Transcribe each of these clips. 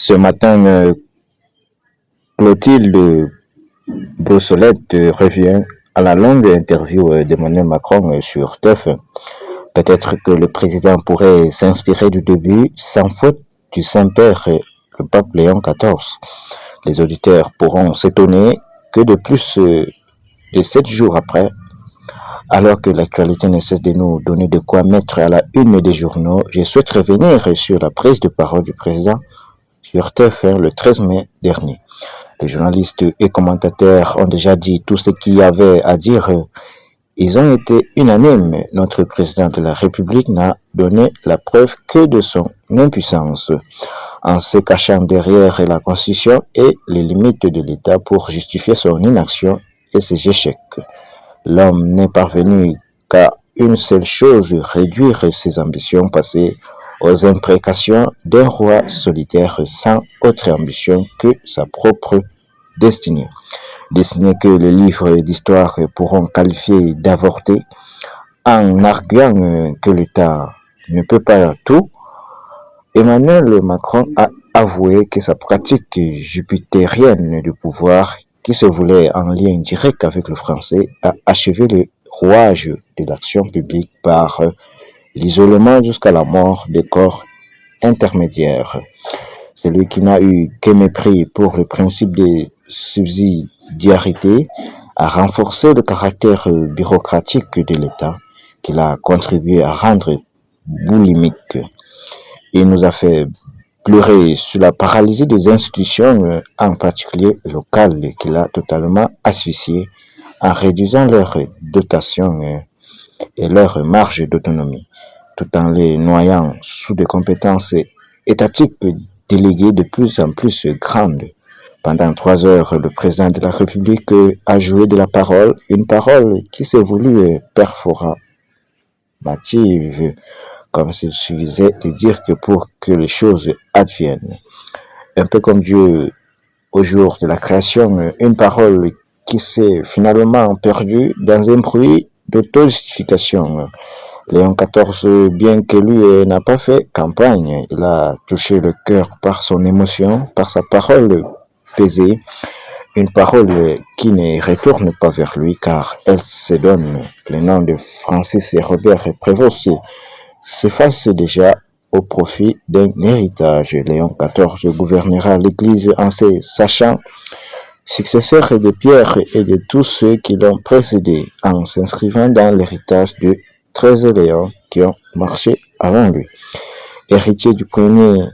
Ce matin, Clotilde Brossolette revient à la longue interview d'Emmanuel Macron sur TEF. Peut-être que le président pourrait s'inspirer du début sans faute du Saint-Père, le pape Léon XIV. Les auditeurs pourront s'étonner que de plus de 7 jours après, alors que l'actualité ne cesse de nous donner de quoi mettre à la une des journaux, je souhaite revenir sur la prise de parole du président sur TF1 le 13 mai dernier. Les journalistes et commentateurs ont déjà dit tout ce qu'il y avait à dire. Ils ont été unanimes. Notre président de la République n'a donné la preuve que de son impuissance, en se cachant derrière la Constitution et les limites de l'État pour justifier son inaction et ses échecs. L'homme n'est parvenu qu'à une seule chose, réduire ses ambitions passées aux imprécations d'un roi solitaire sans autre ambition que sa propre destinée. Destinée que les livres d'histoire pourront qualifier d'avortée, en arguant que l'État ne peut pas tout. Emmanuel Macron a avoué que sa pratique jupitérienne du pouvoir, qui se voulait en lien direct avec le français, a achevé le rouage de l'action publique par l'isolement jusqu'à la mort des corps intermédiaires. Celui qui n'a eu que mépris pour le principe de subsidiarité a renforcé le caractère bureaucratique de l'État qu'il a contribué à rendre boulimique. Il nous a fait pleurer sur la paralysie des institutions, en particulier locales, qu'il a totalement asphyxiées en réduisant leur dotation et leur marge d'autonomie, tout en les noyant sous des compétences étatiques déléguées de plus en plus grandes. Pendant 3 heures, le président de la République a joué de la parole, une parole qui s'est voulue performative, comme s'il suffisait de dire que pour que les choses adviennent. Un peu comme Dieu au jour de la création, une parole qui s'est finalement perdue dans un bruit d'auto-justification. Léon XIV, bien que lui n'a pas fait campagne, il a touché le cœur par son émotion, par sa parole pesée, une parole qui ne retourne pas vers lui car elle se donne. Les noms de Francis et Robert Prévost s'efface déjà au profit d'un héritage. Léon XIV gouvernera l'Église en se sachant successeur de Pierre et de tous ceux qui l'ont précédé, en s'inscrivant dans l'héritage de 13 Léons qui ont marché avant lui. Héritier du premier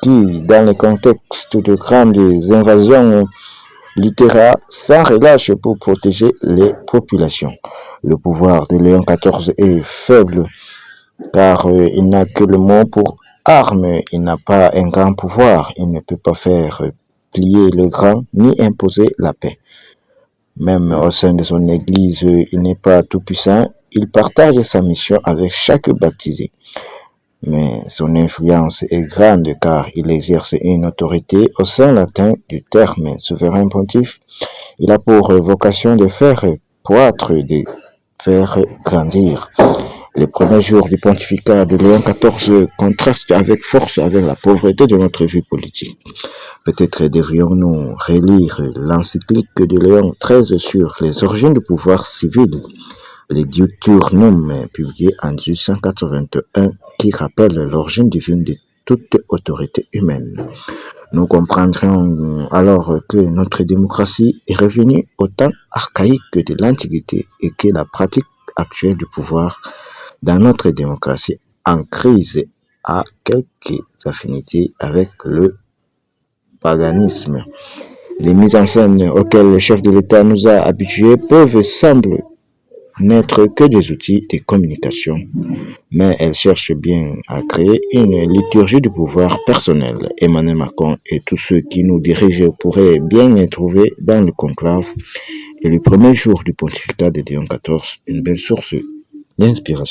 qui, dans le contexte de grandes invasions, luttera sans relâche pour protéger les populations. Le pouvoir de Léon XIV est faible, car il n'a que le mot pour arme, il n'a pas un grand pouvoir, il ne peut pas faire plier le grand ni imposer la paix. Même au sein de son église, il n'est pas tout puissant, il partage sa mission avec chaque baptisé. Mais son influence est grande car il exerce une autorité au sein latin du terme souverain pontife. Il a pour vocation de faire croître, de faire grandir. Les premiers jours du pontificat de Léon XIV contrastent avec force avec la pauvreté de notre vie politique. Peut-être devrions-nous relire l'encyclique de Léon XIII sur les origines du pouvoir civil, les Deutéronomes, publié en 1881, qui rappelle l'origine divine de toute autorité humaine. Nous comprendrons alors que notre démocratie est revenue au temps archaïque de l'Antiquité et que la pratique actuelle du pouvoir dans notre démocratie en crise a quelques affinités avec le paganisme. Les mises en scène auxquelles le chef de l'État nous a habitués peuvent sembler n'être que des outils de communication, mais elles cherchent bien à créer une liturgie du pouvoir personnel. Emmanuel Macron et tous ceux qui nous dirigent pourraient bien y trouver dans le conclave et le premier jour du pontificat de Léon XIV une belle source d'inspiration.